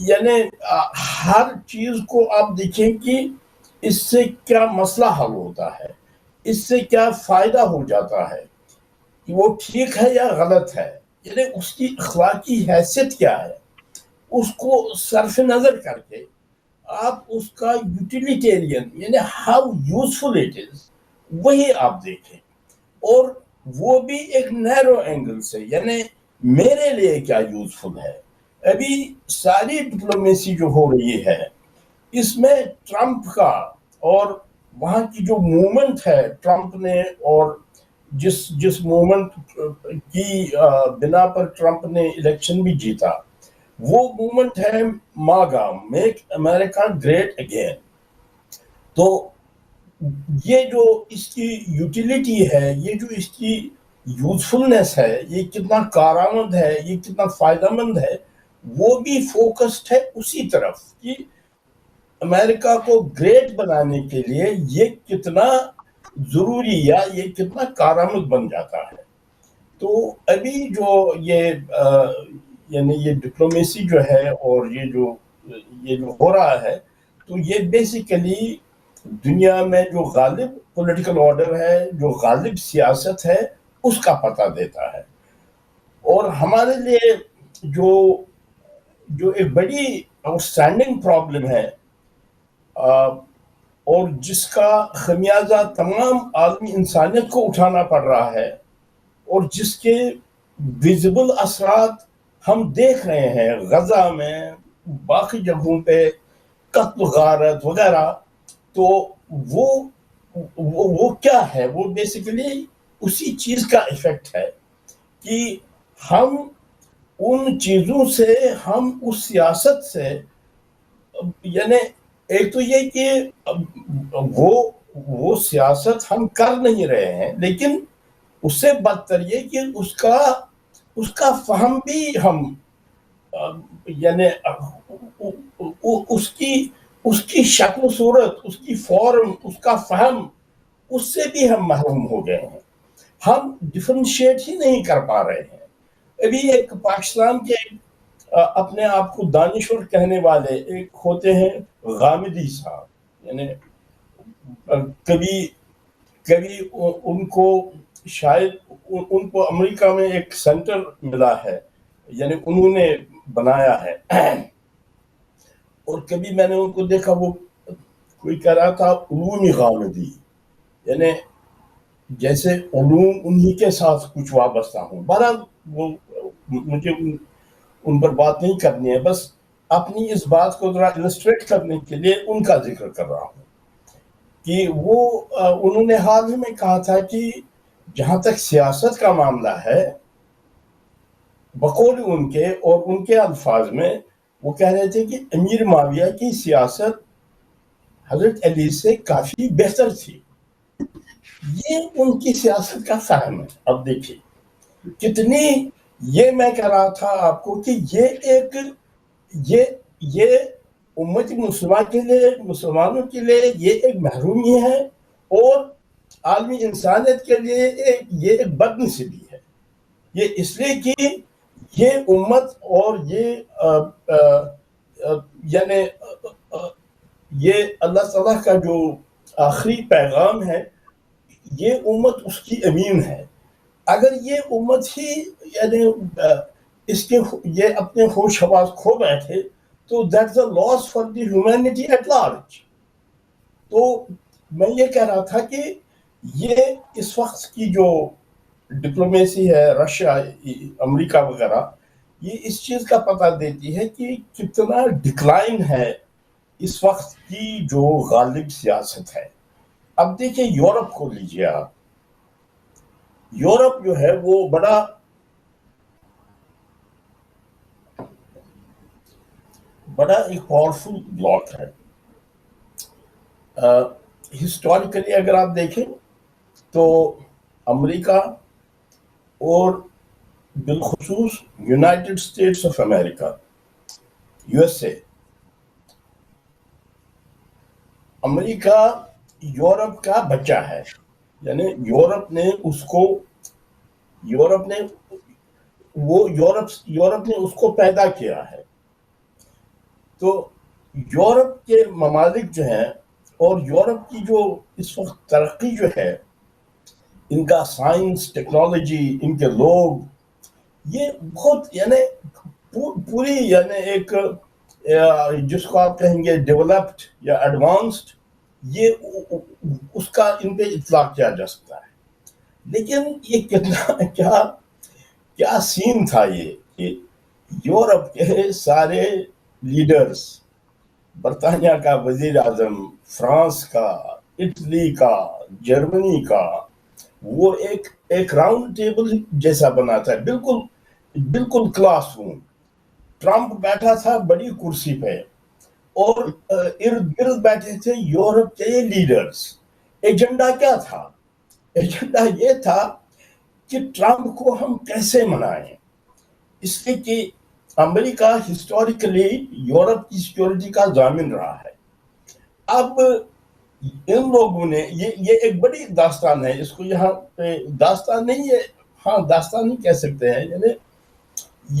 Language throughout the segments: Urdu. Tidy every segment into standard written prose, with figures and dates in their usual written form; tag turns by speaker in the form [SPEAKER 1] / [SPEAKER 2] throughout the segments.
[SPEAKER 1] یعنی ہر چیز کو آپ دیکھیں کہ اس سے کیا مسئلہ حل ہوتا ہے، اس سے کیا فائدہ ہو جاتا ہے، وہ ٹھیک ہے یا غلط ہے، یعنی اس کی اخلاقی حیثیت کیا ہے، اس کو صرف نظر کر کے آپ اس کا یوٹیلیٹیرین یعنی ہاؤ یوزفل اٹ از وہی آپ دیکھیں، اور وہ بھی ایک نیرو اینگل سے، یعنی میرے لیے کیا یوزفل ہے۔ ابھی ساری ڈپلومیسی جو ہو رہی ہے اس میں ٹرمپ کا اور وہاں کی جو موومنٹ ہے ٹرمپ نے، اور جس موومنٹ کی بنا پر ٹرمپ نے الیکشن بھی جیتا، وہ موومنٹ ہے ماگا، میک امریکہ گریٹ اگین۔ تو یہ جو اس کی یوٹیلیٹی ہے، یہ جو اس کی یوزفلنس ہے، یہ کتنا کارآمد ہے، یہ کتنا فائدہ مند ہے، وہ بھی فوکسڈ ہے اسی طرف کہ امریکہ کو گریٹ بنانے کے لیے یہ کتنا ضروری یا یہ کتنا کارآمد بن جاتا ہے۔ تو ابھی جو یعنی یہ ڈپلومیسی جو ہے اور یہ جو ہو رہا ہے، تو یہ بیسیکلی دنیا میں جو غالب پولیٹیکل آرڈر ہے، جو غالب سیاست ہے، اس کا پتہ دیتا ہے۔ اور ہمارے لیے جو ایک بڑی آؤٹ اسٹینڈنگ پرابلم ہے، اور جس کا خمیازہ تمام عالمی انسانیت کو اٹھانا پڑ رہا ہے، اور جس کے ویزیبل اثرات ہم دیکھ رہے ہیں غزہ میں، باقی جگہوں پہ قتل غارت وغیرہ، تو وہ کیا ہے؟ وہ بیسیکلی اسی چیز کا ایفیکٹ ہے کہ ہم ان چیزوں سے، ہم اس سیاست سے، یعنی ایک تو یہ کہ وہ سیاست ہم کر نہیں رہے ہیں، لیکن اس سے بدتر یہ کہ اس کا فہم بھی ہم، یعنی اس کی شکل و صورت، اس کی فارم، اس کا فہم، اس سے بھی ہم محروم ہو گئے ہیں۔ ہم ڈفرینشیٹ ہی نہیں کر پا رہے ہیں۔ ابھی ایک پاکستان کے اپنے آپ کو دانشور کہنے والے ایک ہوتے ہیں غامدی صاحب، یعنی کبھی ان کو شاید ان کو امریکہ میں ایک سینٹر ملا ہے، یعنی انہوں نے بنایا ہے، اور کبھی میں نے ان کو دیکھا، وہ کوئی کہہ رہا تھا علوم غامدی، یعنی جیسے علوم انہی کے ساتھ کچھ وابستہ ہوں۔ بہرحال مجھے ان پر بات نہیں کرنی ہے، بس اپنی اس بات کو ذرا السٹریٹ کرنے کے لیے ان کا ذکر کر رہا ہوں کہ انہوں نے حال ہی میں کہا تھا کہ جہاں تک سیاست کا معاملہ ہے، بقول ان کے اور ان کے الفاظ میں وہ کہہ رہے تھے کہ امیر معاویہ کی سیاست حضرت علی سے کافی بہتر تھی۔ یہ ان کی سیاست کا فہم ہے۔ اب دیکھیے کتنی، یہ میں کہہ رہا تھا آپ کو کہ یہ امت مسلمہ کے لیے، مسلمانوں کے لیے یہ ایک محرومی ہے، اور عالمی انسانیت کے لیے یہ ایک بدنصیبی ہے۔ یہ اس لیے کہ یہ امت اور یعنی یہ اللہ تعالیٰ کا جو آخری پیغام ہے، یہ امت اس کی امین ہے۔ اگر یہ امت ہی یعنی یہ اپنے ہوش حواس کھو بیٹھے، تو that's a loss for the humanity at large. تو میں یہ کہہ رہا تھا کہ یہ اس وقت کی جو ڈپلومیسی ہے، رشیا، امریکہ وغیرہ، یہ اس چیز کا پتہ دیتی ہے کہ کتنا ڈکلائن ہے اس وقت کی جو غالب سیاست ہے۔ اب دیکھیں یورپ کو لیجیے آپ، یورپ جو ہے وہ بڑا ایک پاورفل بلاک ہے۔ ہسٹوریکلی اگر آپ دیکھیں تو امریکہ اور بالخصوص United States of America, U S A, America Europe کا بچہ ہے، یعنی یورپ نے اس کو پیدا کیا ہے۔ تو یورپ کے ممالک جو ہیں اور یورپ کی جو اس وقت ترقی جو ہے، ان کا سائنس، ٹیکنالوجی، ان کے لوگ، یہ بہت یعنی پوری یعنی ایک جس کو آپ کہیں گے ڈیولپڈ یا ایڈوانسڈ، یہ اس کا ان پہ اطلاق کیا جا سکتا ہے. لیکن یہ کتنا کیا سین تھا یہ کہ یورپ کے سارے لیڈرز، برطانیہ کا وزیر اعظم، فرانس کا، اٹلی کا، جرمنی کا، وہ ایک راؤنڈ ٹیبل جیسا بنا تھا، بالکل کلاس روم. ٹرمپ بیٹھا تھا بڑی کرسی پہ اور ارد گرد بیٹھے تھے یورپ کے لیڈرز. ایجنڈا کیا تھا؟ ایجنڈا یہ تھا کہ ٹرمپ کو ہم کیسے منائیں، اس لیے کہ امریکہ ہسٹوریکلی یورپ کی سیکورٹی کا ضامن رہا ہے. اب ان لوگوں نے یہ ایک بڑی داستان ہے، اس کو یہاں پہ داستان نہیں ہے، ہاں داستان نہیں کہہ سکتے ہیں، یعنی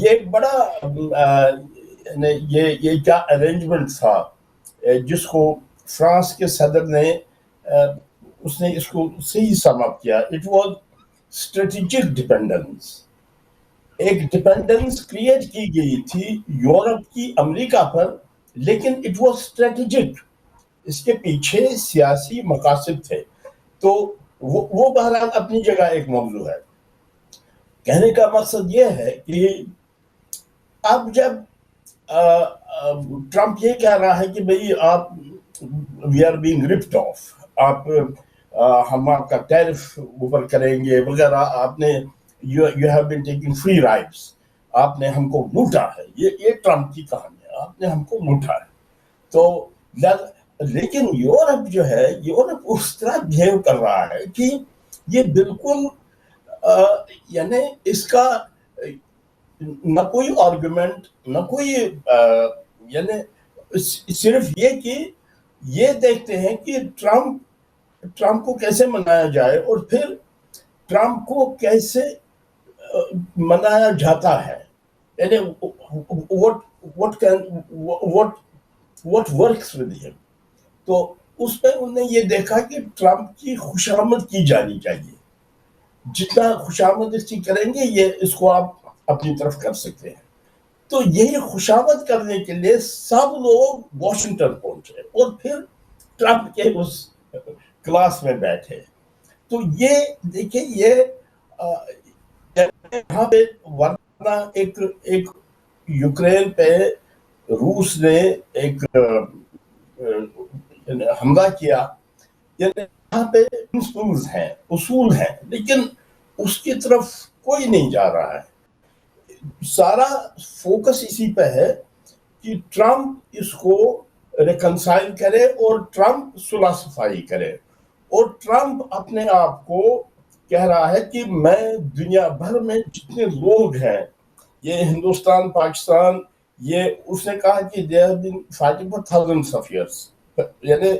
[SPEAKER 1] یہ ایک بڑا یہ کیا ارینجمنٹ تھا جس کو فرانس کے صدر نے اس نے اس کو صحیح سم اپ کیا. It was strategic dependence. ایک ڈیپینڈنس کریٹ کی گئی تھی یورپ کی امریکہ پر، لیکن اٹ واز اسٹریٹجک. اس کے پیچھے سیاسی مقاصد تھے. تو وہ بہرحال اپنی جگہ ایک موضوع ہے. کہنے کا مقصد یہ ہے کہ اب جب ٹرمپ یہ کہہ رہا ہے کہ بھئی آپ we are being rapid of, آپ ہم آپ کا ٹیرف اوپر کریں گے وغیرہ، آپ نے you have been taking free rides, آپ نے ہم کو لوٹا ہے. یہ ٹرمپ کی کہانی ہے، آپ نے ہم کو لوٹا ہے. تو لیکن یورپ جو ہے، یورپ اس طرح بہیو کر رہا ہے کہ یہ بالکل یعنی اس کا نہ کوئی آرگومنٹ، نہ کوئی یعنی صرف یہ کہ یہ دیکھتے ہیں کہ ٹرمپ کو کیسے منایا جائے اور پھر ٹرمپ کو کیسے منایا جاتا ہے، یعنی what works with him. تو اس پہ انہوں نے یہ دیکھا کہ ٹرمپ کی خوشامد کی جانی چاہیے. جتنا خوشامد اس کی کریں گے، یہ اس کو آپ اپنی طرف کر سکتے ہیں. تو یہی خوشامد کرنے کے لیے سب لوگ واشنگٹن پہنچے اور پھر ٹرمپ کے اس کلاس میں بیٹھے. تو یہ دیکھیں، یہ یہاں پہ ورنہ ایک یوکرین پہ روس نے ایک حملہ کیا، یعنی یہاں پہ اصول ہیں، لیکن اس کی طرف کوئی نہیں جا رہا ہے. سارا فوکس اسی پہ ہے کہ ٹرمپ اس کو ریکنسائل کرے اور ٹرمپ صلح صفائی کرے. اور ٹرمپ اپنے آپ کو کہہ رہا ہے کہ میں دنیا بھر میں جتنے لوگ ہیں، یہ ہندوستان، پاکستان، یہ اس نے کہا کہ they have been fighting for thousands of years، یعنی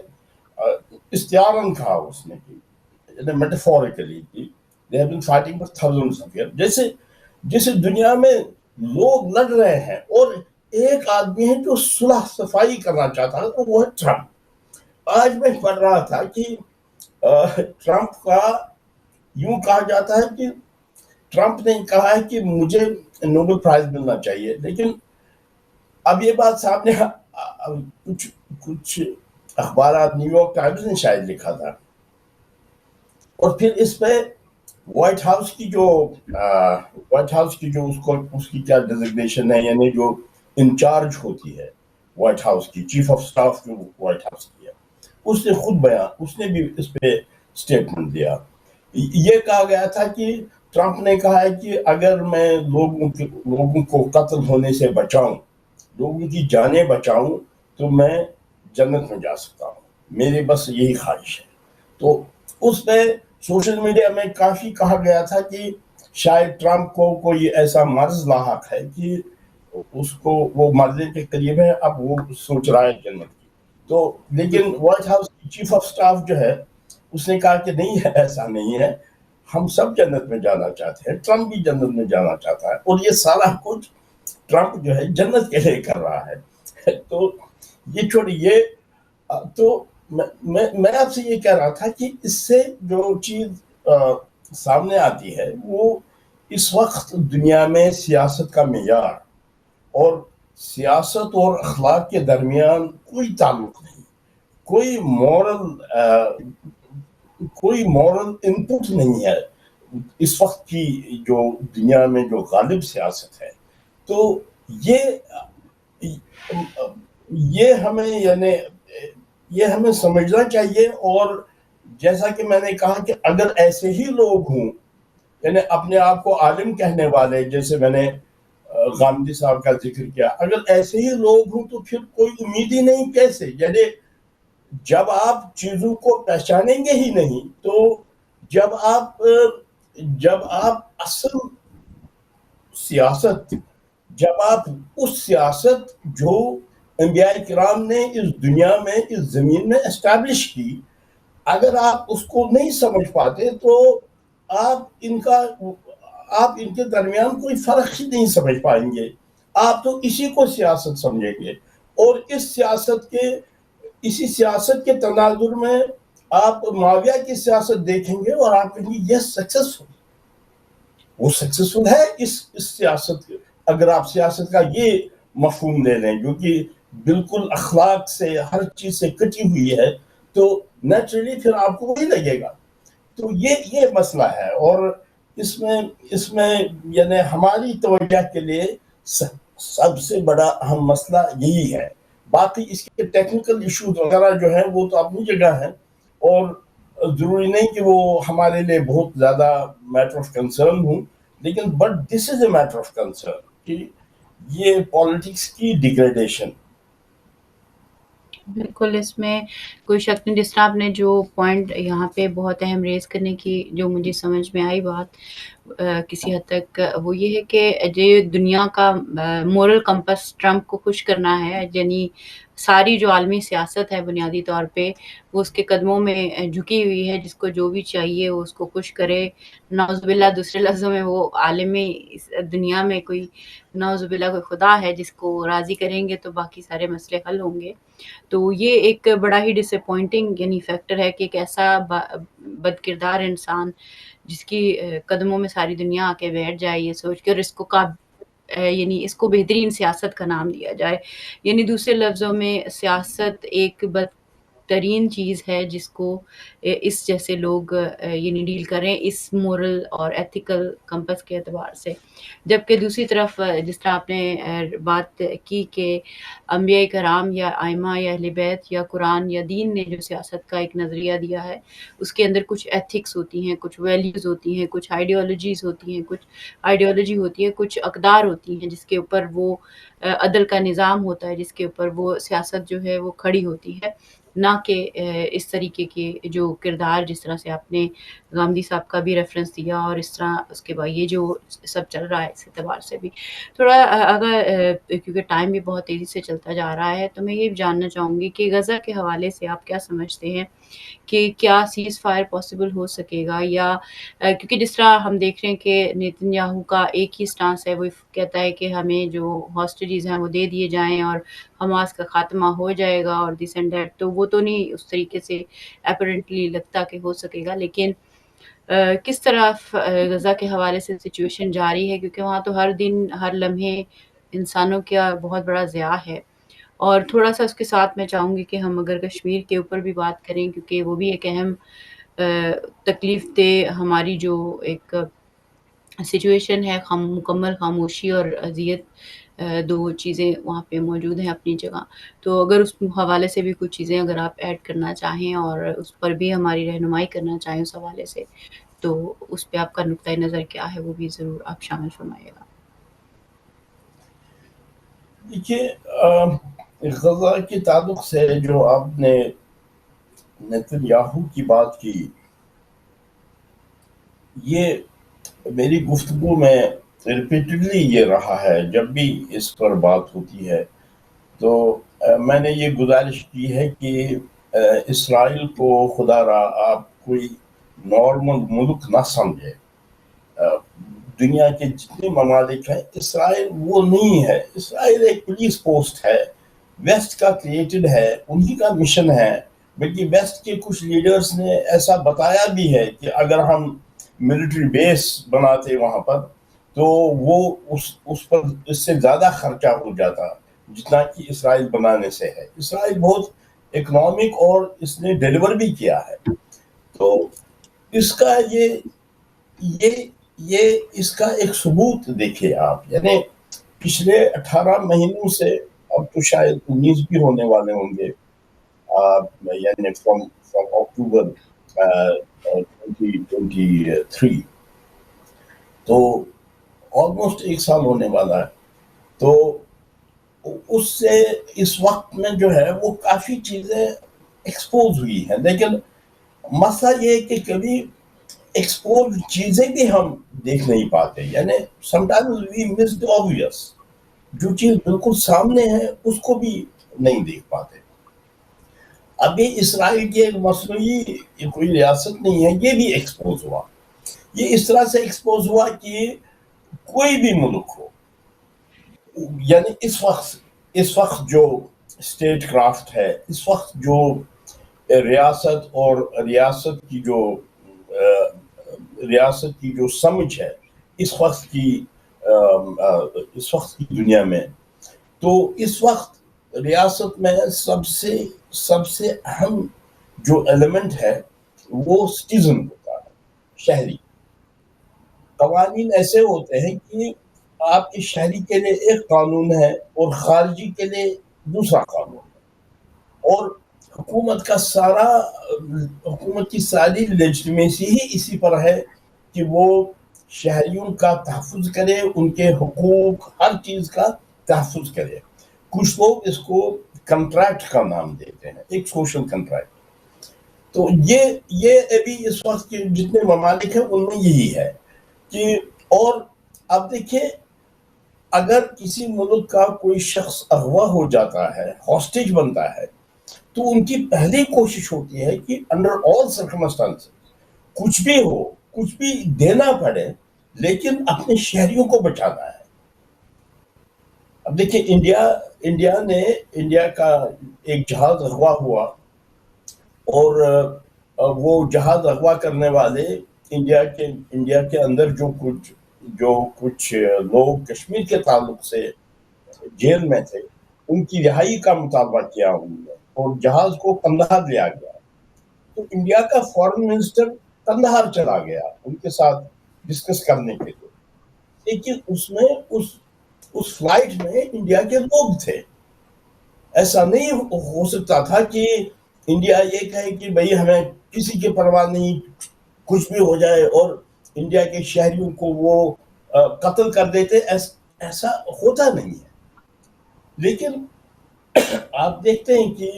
[SPEAKER 1] استعاراً کہا اس نے، یعنی metaphorically they have been fighting for thousands of years. جیسے دنیا میں لوگ لڑ رہے ہیں اور ایک آدمی ہے جو صلح صفائی کرنا چاہتا ہے، تو وہ ہے ٹرمپ. آج میں پڑھ رہا تھا کہ ٹرمپ کا یوں کہا جاتا ہے کہ ٹرمپ نے کہا ہے کہ مجھے نوبل پرائز ملنا چاہیے، لیکن اب یہ بات سامنے کچھ اخبارات، نیو یارک ٹائمز نے شاید لکھا تھا، اور پھر اس پہ وائٹ ہاؤس کی جو اس کی کیا ڈیزگنیشن ہے، یعنی جو انچارج ہوتی ہے وائٹ ہاؤس کی، چیف آف سٹاف جو وائٹ ہاؤس کی ہے، اس نے خود اس نے بھی اس پہ سٹیٹمنٹ دیا. یہ کہا گیا تھا کہ ٹرمپ نے کہا ہے کہ اگر میں لوگوں کو قتل ہونے سے بچاؤں، لوگوں کی جانیں بچاؤں، تو میں جنت میں جا سکتا ہوں، میری بس یہی خواہش ہے. تو اس پہ سوشل میڈیا میں کافی کہا گیا تھا کہ شاید ٹرمپ کو کوئی ایسا مرض لاحق ہے کہ اس کو وہ مرنے کے قریب ہے، اب وہ سوچ رہا ہے جنت کی. تو لیکن وائٹ ہاؤس کی چیف آف سٹاف جو ہے، اس نے کہا کہ نہیں ہے، ایسا نہیں ہے، ہم سب جنت میں جانا چاہتے ہیں، ٹرمپ بھی جنت میں جانا چاہتا ہے، اور یہ سارا کچھ ٹرمپ جو ہے جنت کے لیے کر رہا ہے. تو یہ چھوڑیے. تو میں آپ سے یہ کہہ رہا تھا کہ اس سے جو چیز سامنے آتی ہے وہ اس وقت دنیا میں سیاست کا معیار اور سیاست اور اخلاق کے درمیان کوئی تعلق نہیں, کوئی مورل انپٹ نہیں ہے اس وقت کی جو دنیا میں جو غالب سیاست ہے. تو یہ ہمیں سمجھنا چاہیے. اور جیسا کہ میں نے کہا کہ اگر ایسے ہی لوگ ہوں, یعنی اپنے آپ کو عالم کہنے والے, جیسے میں نے غامدی صاحب کا ذکر کیا, اگر ایسے ہی لوگ ہوں تو پھر کوئی امید ہی نہیں. کیسے؟ یعنی جب آپ چیزوں کو پہچانیں گے ہی نہیں, تو جب آپ اصل سیاست, جب آپ اس سیاست جو انبیاء کرام نے اس دنیا میں, اس زمین میں اسٹیبلش کی, اگر آپ اس کو نہیں سمجھ پاتے تو آپ ان کے درمیان کوئی فرق ہی نہیں سمجھ پائیں گے. آپ تو اسی کو سیاست سمجھیں گے, اور اسی سیاست کے تناظر میں آپ معاویہ کی سیاست دیکھیں گے اور آپ کہیں گے یہ سکسیسفل, وہ سکسیسفل ہے اس سیاست. اگر آپ سیاست کا یہ مفہوم لے لیں جو کہ بالکل اخلاق سے, ہر چیز سے کٹی ہوئی ہے, تو نیچرلی پھر آپ کو وہی لگے گا. تو یہ مسئلہ ہے, اور اس میں یعنی ہماری توجہ کے لیے سب سے بڑا اہم مسئلہ یہی ہے. باقی اس کے ٹیکنیکل ایشوز وغیرہ جو ہیں وہ تو اپنی جگہ ہیں, اور ضروری نہیں کہ وہ ہمارے لیے بہت زیادہ میٹر آف کنسرن ہوں, لیکن but this is a matter of concern کہ یہ پالیٹکس کی ڈیگریڈیشن.
[SPEAKER 2] بالکل, اس میں کوئی شک نہیں. جس طرح آپ نے جو پوائنٹ یہاں پہ بہت اہم ریز کرنے کی جو مجھے سمجھ میں آئی بات کسی حد تک, وہ یہ ہے کہ جو دنیا کا مورل کمپس ٹرمپ کو خوش کرنا ہے, یعنی ساری جو عالمی سیاست ہے بنیادی طور پہ وہ اس کے قدموں میں جھکی ہوئی ہے. جس کو جو بھی چاہیے وہ اس کو خوش کرے. نعوذ باللہ, دوسرے لفظوں میں وہ عالمی دنیا میں کوئی نعوذ باللہ کوئی خدا ہے جس کو راضی کریں گے تو باقی سارے مسئلے حل ہوں گے. تو یہ ایک بڑا ہی ڈس اپوائنٹنگ یعنی فیکٹر ہے کہ ایک ایسا بد کردار انسان جس کی قدموں میں ساری دنیا آ کے بیٹھ جائے یہ سوچ کے, اور اس کو بہترین سیاست کا نام دیا جائے. یعنی دوسرے لفظوں میں سیاست ایک بدترین چیز ہے جس کو اس جیسے لوگ یعنی ڈیل کریں اس مورل اور ایتھیکل کمپس کے اعتبار سے. جبکہ دوسری طرف جس طرح آپ نے بات کی کہ انبیاء کرام یا ائمہ یا اہل بیت یا قرآن یا دین نے جو سیاست کا ایک نظریہ دیا ہے اس کے اندر کچھ ایتھکس ہوتی ہیں, کچھ ویلیوز ہوتی ہیں, کچھ آئیڈیالوجیز ہوتی ہیں, کچھ آئیڈیالوجی ہوتی ہے, کچھ اقدار ہوتی ہیں جس کے اوپر وہ عدل کا نظام ہوتا ہے, جس کے اوپر وہ سیاست جو ہے وہ کھڑی ہوتی ہے, نہ کہ اس طریقے کے جو کردار جس طرح سے آپ نے غامدی صاحب کا بھی ریفرنس دیا, اور اس طرح اس کے بعد یہ جو سب چل رہا ہے اس اعتبار سے بھی تھوڑا اگر کیونکہ ٹائم بھی بہت تیزی سے چلتا جا رہا ہے تو میں یہ جاننا چاہوں گی کہ غزہ کے حوالے سے آپ کیا سمجھتے ہیں کہ کیا سیز فائر پاسبل ہو سکے گا, یا کیونکہ جس طرح ہم دیکھ رہے ہیں کہ نیتن یاہو کا ایک ہی سٹانس ہے, وہ کہتا ہے کہ ہمیں جو ہاسٹیجز ہیں وہ دے دیے جائیں اور حماس کا خاتمہ ہو جائے گا اور دس اینڈ دیٹ. تو وہ تو نہیں اس طریقے سے اپیرنٹلی لگتا کہ ہو سکے گا, لیکن کس طرح غزہ کے حوالے سے سچویشن جاری ہے, کیونکہ وہاں تو ہر دن ہر لمحے انسانوں کا بہت بڑا ضیاع ہے. اور تھوڑا سا اس کے ساتھ میں چاہوں گی کہ ہم اگر کشمیر کے اوپر بھی بات کریں, کیونکہ وہ بھی ایک اہم تکلیف دہ ہماری جو ایک سچویشن ہے, مکمل خاموشی اور اذیت, دو چیزیں وہاں پہ موجود ہیں اپنی جگہ. تو اگر اس حوالے سے بھی کچھ چیزیں اگر آپ ایڈ کرنا چاہیں اور اس پر بھی ہماری رہنمائی کرنا چاہیں اس حوالے سے, تو اس پہ آپ کا نقطۂ نظر کیا ہے وہ بھی ضرور آپ شامل فرمائیے گا.
[SPEAKER 1] دیکھیے, غزہ کے تعلق سے جو آپ نے نیتن یاہو کی بات کی, یہ میری گفتگو میں ریپیٹڈلی یہ رہا ہے. جب بھی اس پر بات ہوتی ہے تو میں نے یہ گزارش کی ہے کہ اسرائیل کو خدا را آپ کوئی نارمل ملک نہ سمجھے. دنیا کے جتنے ممالک ہیں اسرائیل وہ نہیں ہے. اسرائیل ایک پولیس پوسٹ ہے ویسٹ کا کریٹڈ ہے, انہی کا مشن ہے, بلکہ ویسٹ کے کچھ لیڈرز نے ایسا بتایا بھی ہے کہ اگر ہم ملٹری بیس بناتے وہاں پر تو وہ اس پر اس سے زیادہ خرچہ ہو جاتا جتنا کہ اسرائیل بنانے سے ہے. اسرائیل بہت اکنامک اور اس نے ڈیلیور بھی کیا ہے. تو اس کا یہ اس کا ایک ثبوت دیکھیں آپ, یعنی پچھلے 18 مہینوں سے, اب تو شاید 19 بھی ہونے والے ہوں گے, یعنی فرام اکتوبر 2023, تو آلموسٹ 1 سال ہونے والا ہے. تو اس سے اس وقت میں جو ہے وہ کافی چیزیں ایکسپوز ہوئی ہیں, لیکن مسئلہ یہ ہے کہ کبھی ایکسپوز چیزیں بھی ہم دیکھ نہیں پاتے, یعنی sometimes we miss the obvious, جو چیز بالکل سامنے ہے اس کو بھی نہیں دیکھ پاتے. ابھی اسرائیل کی ایک مصنوعی کوئی ریاست نہیں ہے, یہ بھی ایکسپوز ہوا. یہ اس طرح سے ایکسپوز ہوا کہ کوئی بھی ملک ہو, یعنی اس وقت جو اسٹیٹ کرافٹ ہے, اس وقت جو ریاست اور ریاست کی جو سمجھ ہے اس وقت کی دنیا میں, تو اس وقت ریاست میں سب سے اہم جو ایلیمنٹ ہے وہ سٹیزن ہوتا ہے, شہری. قوانین ایسے ہوتے ہیں کہ آپ کے شہری کے لیے ایک قانون ہے اور خارجی کے لیے دوسرا قانون ہے, اور حکومت کی ساری لیجٹمیسی ہی اسی پر ہے کہ وہ شہریوں کا تحفظ کرے, ان کے حقوق, ہر چیز کا تحفظ کرے. کچھ لوگ اس کو کنٹریکٹ کا نام دیتے ہیں, ایک سوشل کنٹریکٹ. تو یہ ابھی اس وقت کے جتنے ممالک ہیں ان میں یہی ہے کہ, اور اب دیکھیں اگر کسی ملک کا کوئی شخص اغوا ہو جاتا ہے, ہاسٹیج بنتا ہے, تو ان کی پہلی کوشش ہوتی ہے کہ انڈر آل سرکمسٹانس کچھ بھی ہو, کچھ بھی دینا پڑے, لیکن اپنے شہریوں کو بچانا ہے. اب دیکھیں انڈیا کا ایک جہاز اغوا ہوا, اور وہ جہاز اغوا کرنے والے انڈیا کے اندر جو کچھ لوگ کشمیر کے تعلق سے جیل میں تھے, ان کی رہائی کا مطالبہ کیا انہوں نے, اور جہاز کو قندھار لیا گیا. تو انڈیا کا فارن منسٹر قندھار چلا گیا ان کے ساتھ ڈسکس کرنے کے لیے, لیکن اس فلائٹ میں انڈیا کے لوگ تھے. ایسا نہیں ہو سکتا تھا کہ انڈیا یہ کہے کہ بھئی ہمیں کسی کی پرواہ نہیں, کچھ بھی ہو جائے, اور انڈیا کے شہریوں کو وہ قتل کر دیتے. ایسا ہوتا نہیں ہے. لیکن آپ دیکھتے ہیں کہ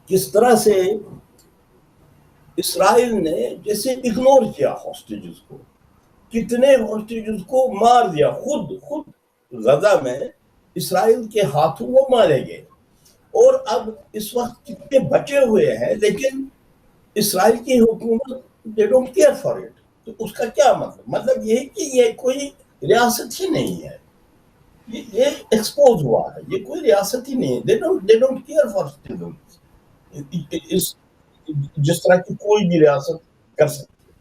[SPEAKER 1] کس طرح سے اسرائیل نے جیسے اگنور کیا ہاسٹیجز کو, کتنے ہاسٹیجز کو مار دیا. خود غزہ میں اسرائیل کے ہاتھوں وہ مارے گئے, اور اب اس وقت کتنے بچے ہوئے ہیں, لیکن اسرائیل کی حکومت they don't care for it. تو اس کا کیا مطلب یہ ہے کہ یہ کوئی ریاست ہی نہیں ہے, یہ ایکسپوز ہوا ہے, یہ کوئی ریاست ہی نہیں ہے. they don't care for citizens, جس طرح کی کوئی بھی ریاست کر سکتی ہے.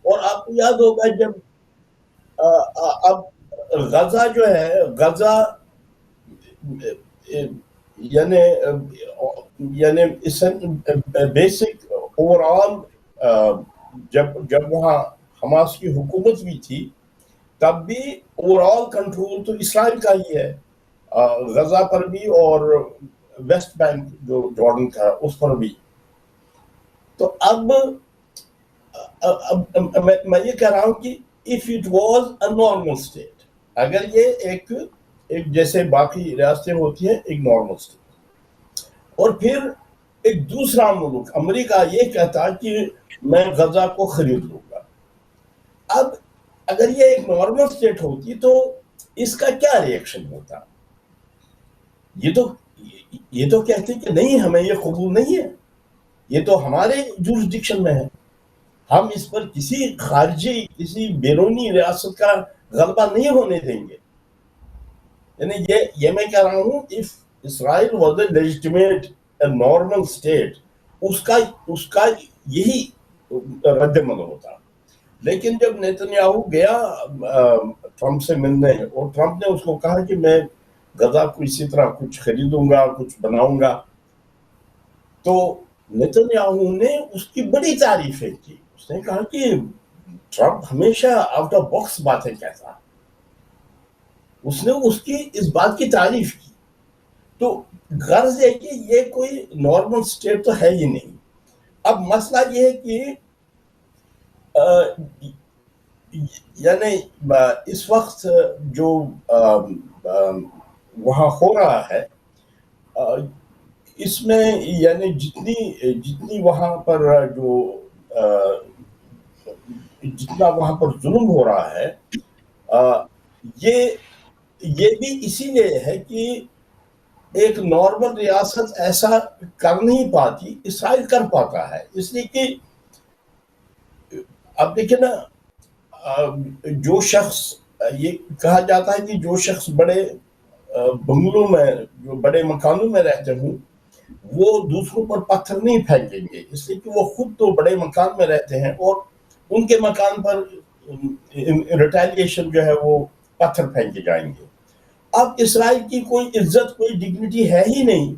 [SPEAKER 1] اور آپ کو یاد ہوگا جب اب غزہ جو ہے, غزہ یعنی بیسک اوور آل جب وہاں حماس کی حکومت بھی تھی, تب بھی اوور آل کنٹرول تو اسرائیل کا ہی ہے, غزہ پر بھی اور ویسٹ بینک جو جارڈن کا اس پر بھی. تو اب میں یہ کہہ رہا ہوں کہ if it was a normal state, اگر یہ ایک جیسے باقی ریاستیں ہوتی ہیں ایک نارمل اسٹیٹ, اور پھر ایک دوسرا ملک امریکہ یہ کہتا کہ میں غزہ کو خرید لوں گا. اب اگر یہ ایک نارمل اسٹیٹ ہوتی تو اس کا کیا ری ایکشن ہوتا؟ یہ تو کہتے کہ نہیں, ہمیں یہ قبول نہیں ہے, یہ تو ہمارے جورسڈکشن میں ہے, ہم اس پر کسی خارجی, کسی بیرونی ریاست کا غلبہ نہیں ہونے دیں گے. یعنی یہ میں کہہ رہا ہوں if Israel was a legitimate a normal state اس کا یہی رد عمل ہوتا. لیکن جب نیتنیاہو گیا ٹرمپ سے ملنے اور ٹرمپ نے اس کو کہا کہ میں غزہ کو اسی طرح کچھ خریدوں گا کچھ بناؤں گا, تو نیتنیاہو نے اس کی بڑی تعریفیں کی. اس نے کہا کہ ٹرمپ ہمیشہ آؤٹ آف باکس باتیں کہتا, اس نے اس کی اس بات کی تعریف کی. تو غرض ہے کہ یہ کوئی نارمل سٹیٹ تو ہے ہی نہیں. اب مسئلہ یہ ہے کہ یعنی اس وقت جو وہاں ہو رہا ہے اس میں یعنی جتنی وہاں پر جتنا وہاں پر ظلم ہو رہا ہے یہ بھی اسی لیے ہے کہ ایک نارمل ریاست ایسا کر نہیں پاتی, اسرائیل کر پاتا ہے. اس لیے کہ اب دیکھیں نا, جو شخص یہ کہا جاتا ہے کہ جو شخص بڑے بنگلوں میں جو بڑے مکانوں میں رہتے ہوں وہ دوسروں پر پتھر نہیں پھینکیں گے, اس لیے کہ وہ خود تو بڑے مکان میں رہتے ہیں اور ان کے مکان پر ریٹیلیشن جو ہے وہ پتھر پھینکے جائیں گے. اب اسرائیل کی کوئی عزت کوئی ڈگنیٹی ہے ہی نہیں,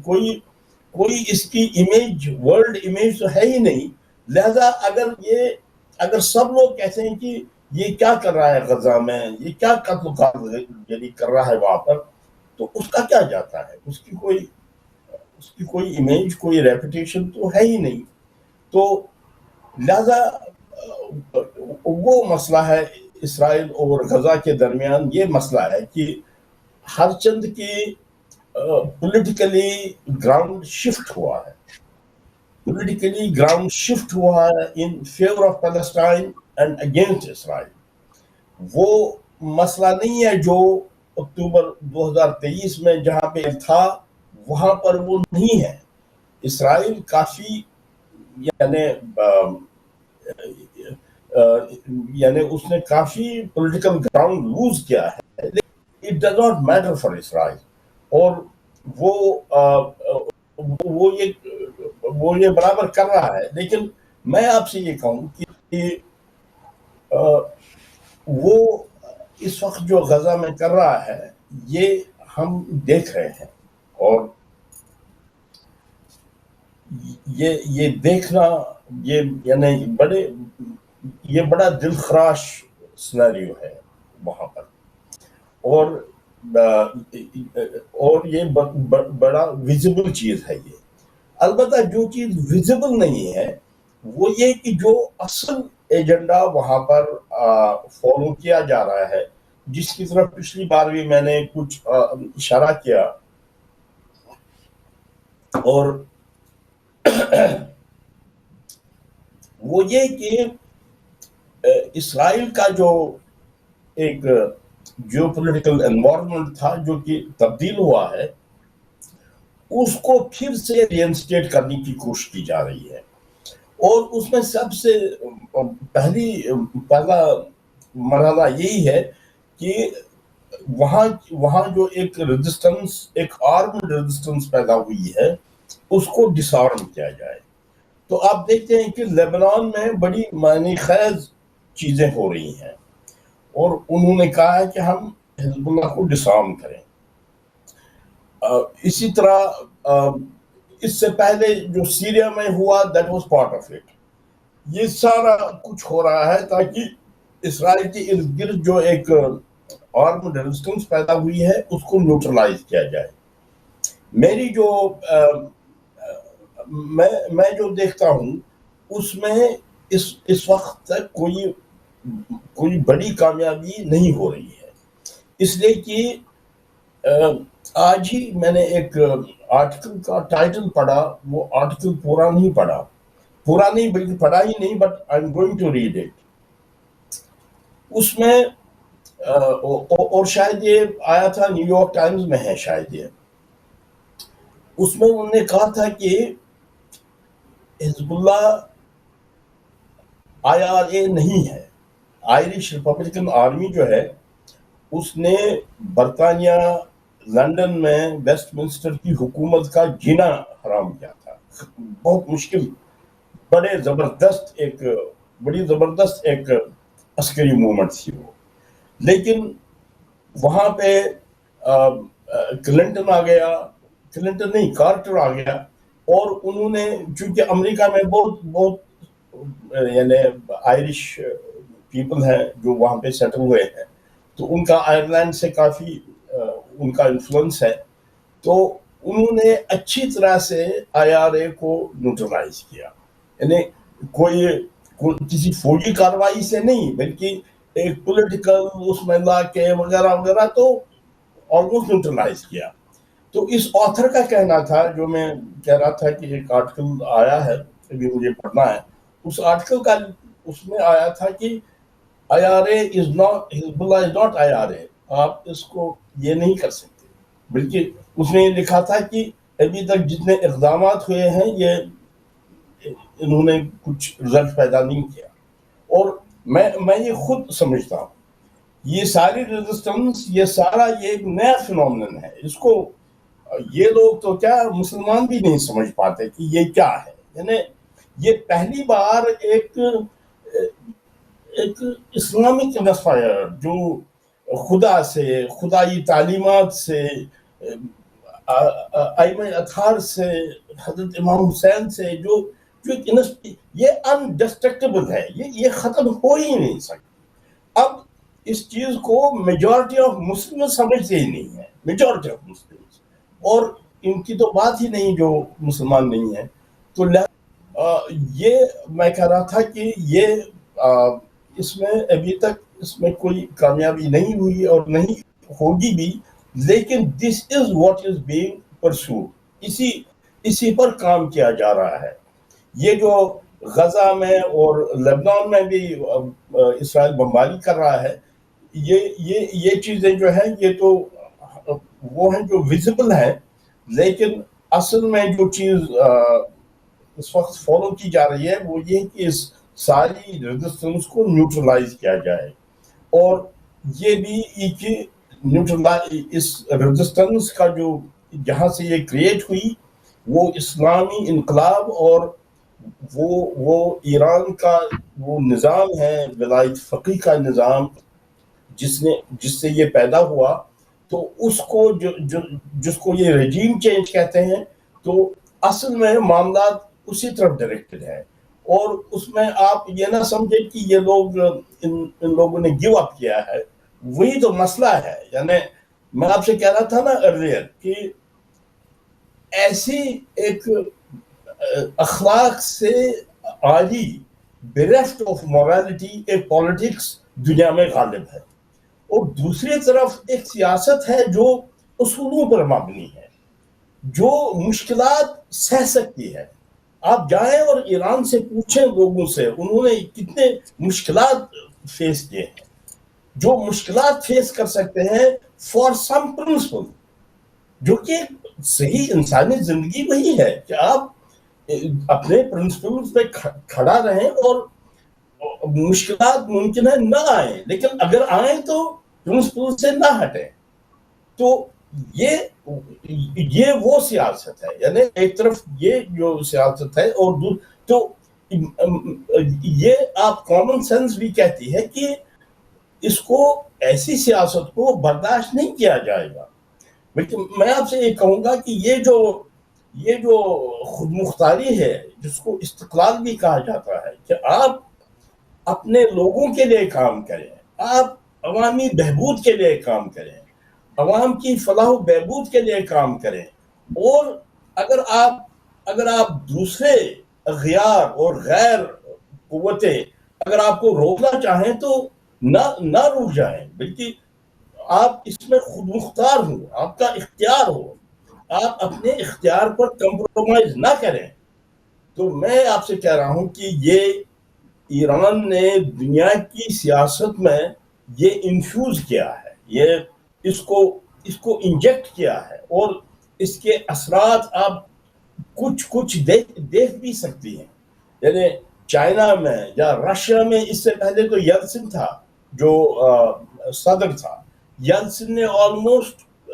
[SPEAKER 1] کوئی اس کی امیج ورلڈ امیج تو ہے ہی نہیں. لہذا اگر سب لوگ کہتے ہیں کہ یہ کیا کر رہا ہے غزہ میں, یہ کیا قتل و غارت کر رہا ہے وہاں پر, تو اس کا کیا جاتا ہے, اس کی کوئی امیج کوئی ریپوٹیشن تو ہے ہی نہیں. تو لہذا وہ مسئلہ ہے اسرائیل اور غزہ کے درمیان, یہ مسئلہ ہے کہ ہر چند کی پولیٹیکلی گراؤنڈ شفٹ ہوا ہے, in favour of Palestine and against Israel. وہ مسئلہ نہیں ہے جو اکتوبر 2023 میں جہاں پہ تھا وہاں پر وہ نہیں ہے. اسرائیل کافی یعنی اس نے کافی پولیٹیکل گراؤنڈ لوز کیا ہے. It does not matter for Israel. اور وہ یہ برابر کر رہا ہے. لیکن میں آپ سے یہ کہوں کہ وہ اس وقت جو غزہ میں کر رہا ہے یہ ہم دیکھ رہے ہیں, اور یہ دیکھنا یہ بڑا دل خراش سینیریو ہے وہاں پر. اور یہ بڑا ویزیبل چیز ہے یہ. البتہ جو چیز ویزیبل نہیں ہے وہ یہ کہ جو اصل ایجنڈا وہاں پر فالو کیا جا رہا ہے, جس کی طرف پچھلی بار بھی میں نے کچھ اشارہ کیا, اور وہ یہ کہ اسرائیل کا جو ایک جیو پولیٹیکل انوائرمنٹ تھا جو کہ تبدیل ہوا ہے, اس کو پھر سے ری انسٹیٹ کرنے کی کوشش کی جا رہی ہے. اور اس میں سب سے پہلا مرحلہ یہی ہے کہ وہاں جو ایک ریزسٹنس, ایک آرمڈ ریزسٹنس پیدا ہوئی ہے, اس کو ڈس آرم کیا جائے. تو آپ دیکھتے ہیں کہ لیبنان میں بڑی معنی خیز چیزیں ہو رہی ہیں, اور انہوں نے کہا ہے کہ ہم حزب اللہ کو ڈس آرم کریں. اسی طرح اس سے پہلے جو سیریا میں ہوا that was part of it. یہ سارا کچھ ہو رہا ہے تاکہ اسرائیل کے ارد گرد جو ایک آرمڈ ریزسٹنس پیدا ہوئی ہے اس کو نیوٹرلائز کیا جائے. میری جو میں جو دیکھتا ہوں اس میں اس وقت تک کوئی بڑی کامیابی نہیں ہو رہی ہے. اس لیے کہ آج ہی میں نے ایک آرٹیکل کا ٹائٹل پڑھا, وہ آرٹیکل پورا نہیں بلکہ پڑھا ہی نہیں, but I am going to read it. اس میں اور شاید یہ آیا تھا نیو یارک ٹائمز میں ہے شاید یہ, اس میں انہوں نے کہا تھا کہ حزب اللہ IRA نہیں ہے. آئرش ریپبلکن آرمی جو ہے اس نے برطانیہ لندن میں ویسٹ منسٹر کی حکومت کا جینا حرام کیا تھا. بہت مشکل، بڑی زبردست ایک عسکری موومنٹ تھی وہ. لیکن وہاں پہ کارٹر آ گیا، اور انہوں نے، چونکہ امریکہ میں بہت یعنی آئرش پیپل ہیں جو وہاں پہ سیٹل ہوئے ہیں، تو ان کا آئرلینڈ سے کافی ان کا انفلوئنس ہے. تو انہوں نے اچھی طرح سے IRA کو نیوٹرلائز کیا، یعنی کوئی کسی فوجی کارروائی سے نہیں، بلکہ ایک پولیٹیکل اس میں لا کے وغیرہ وغیرہ، تو آلموسٹ نیوٹرلائز کیا. تو اس آتھر کا کہنا تھا، جو میں کہہ رہا تھا کہ ایک آرٹیکل آیا ہے ابھی مجھے پڑھنا ہے، اس آرٹیکل کا اس میں آیا تھا کہ IRA از ناٹ، حزب اللہ از ناٹ IRA. آپ اس کو یہ نہیں کر سکتے. بلکہ اس نے یہ لکھا تھا کہ ابھی تک جتنے اقدامات ہوئے ہیں یہ انہوں نے کچھ رزلٹ پیدا نہیں کیا. اور میں یہ خود سمجھتا ہوں یہ ساری ریزسٹنس، یہ سارا یہ ایک نیا فینومینن ہے. اس کو یہ لوگ تو کیا مسلمان بھی نہیں سمجھ پاتے کہ یہ کیا ہے. یعنی یہ پہلی بار ایک اسلامک انسپائر جو خدا سے، خدائی تعلیمات سے، ائمہ اطہار سے، حضرت امام حسین سے، جو یہ انڈسٹرکٹیبل ہے، یہ ختم ہو ہی نہیں سکتی. اب اس چیز کو میجورٹی آف مسلم سمجھتے ہی نہیں ہے، میجورٹی آف مسلم، اور ان کی تو بات ہی نہیں جو مسلمان نہیں ہیں. تو یہ میں کہہ رہا تھا کہ یہ اس میں ابھی تک اس میں کوئی کامیابی نہیں ہوئی اور نہیں ہوگی بھی، لیکن this is what is being pursued, اسی پر کام کیا جا رہا ہے. یہ جو غزہ میں اور لبنان میں بھی اسرائیل بمباری کر رہا ہے، یہ چیزیں جو ہیں یہ تو وہ ہیں جو ویزیبل ہیں، لیکن اصل میں جو چیز اس وقت فالو کی جا رہی ہے وہ یہ کہ اس ساری ریزسٹنس کو نیوٹرلائز کیا جائے. اور یہ بھی کہ اس ریزسٹنس کا جو جہاں سے یہ کریٹ ہوئی وہ اسلامی انقلاب اور وہ ایران کا وہ نظام ہے، ولایت فقیہ کا نظام، جس سے یہ پیدا ہوا. تو اس کو جس کو یہ رجیم چینج کہتے ہیں، تو اصل میں معاملات اسی طرف ڈائریکٹڈ ہے. اور اس میں آپ یہ نہ سمجھیں کہ یہ لوگ ان لوگوں نے گیو اپ کیا ہے، وہی تو مسئلہ ہے. یعنی میں آپ سے کہہ رہا تھا نا ارلیئر کہ ایسی ایک اخلاق سے عالی، bereft آف morality ایک پالیٹکس دنیا میں غالب ہے، اور دوسری طرف ایک سیاست ہے جو اصولوں پر مبنی ہے، جو مشکلات سہ سکتی ہے. آپ جائیں اور ایران سے پوچھیں لوگوں سے، انہوں نے کتنے مشکلات فیس کیے ہیں. جو مشکلات فیس کر سکتے ہیں فار سم پرنسپل، جو کہ صحیح انسانی زندگی وہی ہے کہ آپ اپنے پرنسپلز پہ کھڑا رہیں، اور مشکلات ممکن ہے نہ آئیں، لیکن اگر آئیں تو پرنسپل سے نہ ہٹیں. تو یہ وہ سیاست ہے. یعنی ایک طرف یہ جو سیاست ہے، اور تو یہ آپ کامن سینس بھی کہتی ہے کہ اس کو، ایسی سیاست کو برداشت نہیں کیا جائے گا. لیکن میں آپ سے یہ کہوں گا کہ یہ جو خود مختاری ہے، جس کو استقلال بھی کہا جاتا ہے، کہ آپ اپنے لوگوں کے لیے کام کریں، آپ عوامی بہبود کے لیے کام کریں، عوام کی فلاح و بہبود کے لیے کام کریں. اور اگر آپ دوسرے اغیار اور غیر قوتیں اگر آپ کو روکنا چاہیں تو نہ رک جائیں، بلکہ آپ اس میں خود مختار ہوں، آپ کا اختیار ہو، آپ اپنے اختیار پر کمپرومائز نہ کریں. تو میں آپ سے کہہ رہا ہوں کہ یہ ایران نے دنیا کی سیاست میں یہ انفیوز کیا ہے، یہ اس کو انجیکٹ کیا ہے، اور اس کے اثرات آپ کچھ دیکھ بھی سکتی ہیں. یعنی چائنا میں یا رشیا میں اس سے پہلے تو یلسن تھا جو صدر تھا. یلسن نے آلموسٹ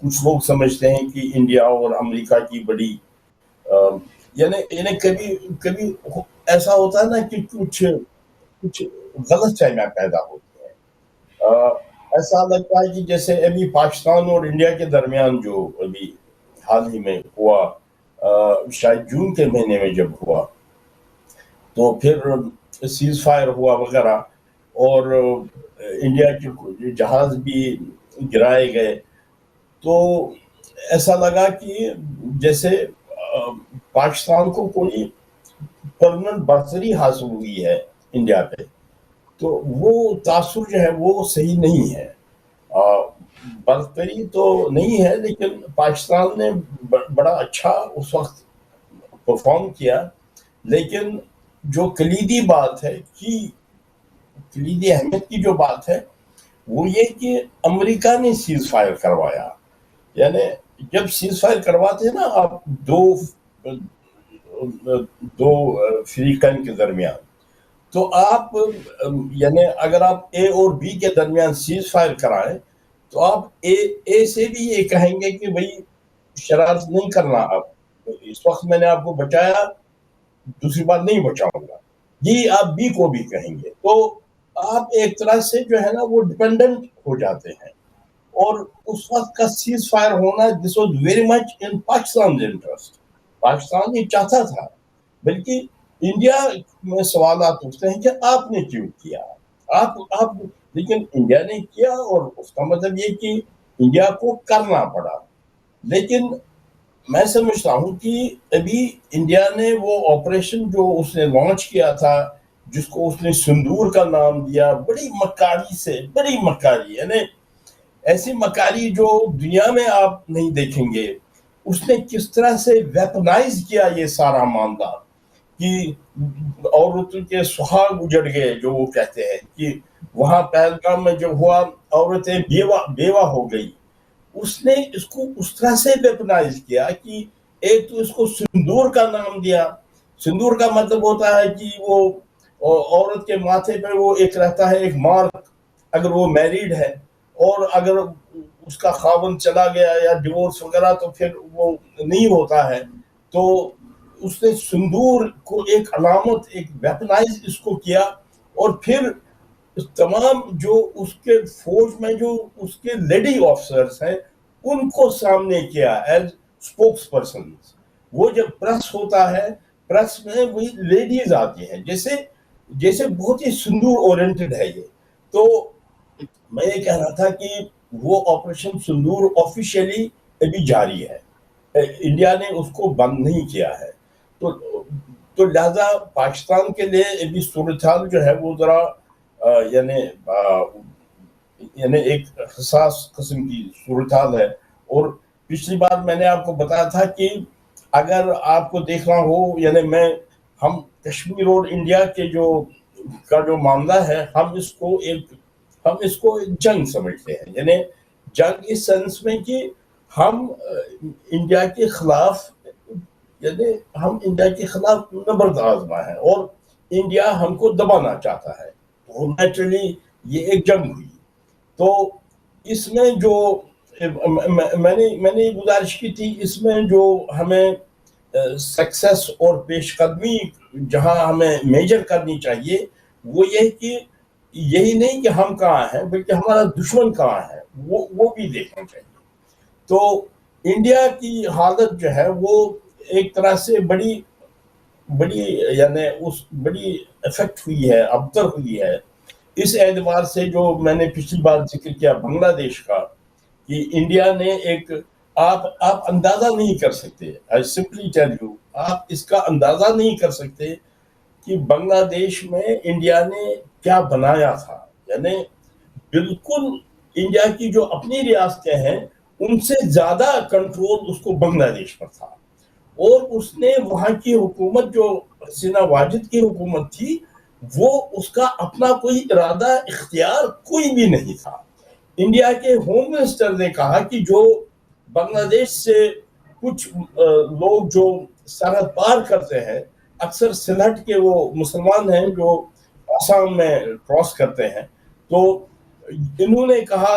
[SPEAKER 1] کچھ لوگ سمجھتے ہیں کہ انڈیا اور امریکہ کی بڑی یعنی کبھی ایسا ہوتا ہے نا کہ کچھ غلط فہمیاں پیدا ہوتی ہیں. ایسا لگتا ہے کہ جیسے ابھی پاکستان اور انڈیا کے درمیان جو ابھی حال ہی میں ہوا، شاید جون کے مہینے میں جب ہوا، تو پھر سیز فائر ہوا وغیرہ، اور انڈیا کے جہاز بھی گرائے گئے، تو ایسا لگا کہ جیسے پاکستان کو کوئی پرمننٹ برتری حاصل ہوئی ہے انڈیا پہ. تو وہ تاثر جو ہے وہ صحیح نہیں ہے. برتری تو نہیں ہے، لیکن پاکستان نے بڑا اچھا اس وقت پرفارم کیا. لیکن جو کلیدی بات ہے، کلیدی اہمیت کی جو بات ہے وہ یہ کہ امریکہ نے سیز فائر کروایا. یعنی جب سیز فائر کرواتے ہیں نا آپ دو فریقین کے درمیان، تو آپ یعنی اگر آپ اے اور بی کے درمیان سیز فائر کرائیں تو آپ اے سے بھی یہ کہیں گے کہ بھئی شرارت نہیں کرنا، آپ اس وقت میں نے آپ کو بچایا، دوسری بار نہیں بچاؤں گا، یہ آپ بی کو بھی کہیں گے. تو آپ ایک طرح سے جو ہے نا وہ ڈیپینڈنٹ ہو جاتے ہیں. اور اس وقت کا سیز فائر ہونا this was very much in Pakistan interest. Pakistan یہ چاہتا تھا، بلکہ انڈیا میں سوالات اٹھتے ہیں کہ آپ نے کیوں کیا، آپ لیکن انڈیا نے کیا، اور اس کا مطلب یہ کہ انڈیا کو کرنا پڑا. لیکن میں سمجھتا ہوں کہ ابھی انڈیا نے وہ آپریشن جو اس نے لانچ کیا تھا، جس کو اس نے سندور کا نام دیا، بڑی مکاری، یعنی ایسی مکاری جو دنیا میں آپ نہیں دیکھیں گے. اس نے کس طرح سے ویپنائز کیا یہ سارا معاملہ کہ عورتوں کے سہاگ اجڑ گئے، جو وہ کہتے ہیں کہ وہاں پہلگام میں جو ہوا عورتیں بیوہ ہو گئی. اس نے اس کو اس طرح سے ویپنائز کیا کہ ایک تو اس کو سندور کا نام دیا. سندور کا مطلب ہوتا ہے کہ وہ عورت کے ماتھے پہ وہ ایک رہتا ہے، ایک مارک، اگر وہ میریڈ ہے، اور اگر اس کا خاوند چلا گیا یا ڈیورس وغیرہ تو پھر وہ نہیں ہوتا ہے. تو اس نے سندور کو ایک علامت، ایک ویپنائز اس کو کیا، اور پھر تمام جو اس کے فوج میں جو اس کے لیڈی آفیسرز ہیں ان کو سامنے کیا ایز اسپوکس پرسن. وہ جب پریس ہوتا ہے، پریس میں وہی لیڈیز آتی ہیں، جیسے بہت ہی سندور اورینٹڈ ہے یہ. تو میں یہ کہہ رہا تھا کہ وہ آپریشن سندور آفیشیلی ابھی جاری ہے، انڈیا نے اس کو بند نہیں کیا ہے. تو لہذا پاکستان کے لیے ابھی صورتحال جو ہے وہ ذرا یعنی ایک حساس قسم کی صورتحال ہے. اور پچھلی بار میں نے آپ کو بتایا تھا کہ اگر آپ کو دیکھنا ہو، یعنی ہم کشمیر اور انڈیا کے جو معاملہ ہے، ہم اس کو ایک جنگ سمجھتے ہیں. یعنی جنگ اس سینس میں کہ ہم انڈیا کے خلاف نبرد آزما ہے، اور انڈیا ہم کو دبانا چاہتا ہے. تو نیچرلی یہ ایک جنگ ہوئی. تو اس میں جو میں نے گزارش کی تھی، اس میں جو ہمیں سکسیس اور پیش قدمی جہاں ہمیں میجر کرنی چاہیے، وہ یہ کہ یہی نہیں کہ ہم کہاں ہیں، بلکہ ہمارا دشمن کہاں ہے، وہ بھی دیکھنا چاہیے. تو انڈیا کی حالت جو ہے وہ ایک طرح سے بڑی افیکٹ ہوئی ہے، ابتر ہوئی ہے اس اعتبار سے، جو میں نے پچھلی بار ذکر کیا بنگلہ دیش کا، کہ انڈیا نے آپ اندازہ نہیں کر سکتے، I simply tell you، آپ اس کا اندازہ نہیں کر سکتے کہ بنگلہ دیش میں انڈیا نے کیا بنایا تھا. یعنی بالکل انڈیا کی جو اپنی ریاستیں ہیں ان سے زیادہ کنٹرول اس کو بنگلہ دیش پر تھا. اور اس نے وہاں کی حکومت جو حسینہ واجد کی حکومت تھی، وہ اس کا اپنا کوئی ارادہ اختیار کوئی بھی نہیں تھا. انڈیا کے ہوم منسٹر نے کہا کہ جو بنگلہ دیش سے کچھ لوگ جو سرحد پار کرتے ہیں، اکثر سلہٹ کے وہ مسلمان ہیں جو آسام میں کراس کرتے ہیں، تو انہوں نے کہا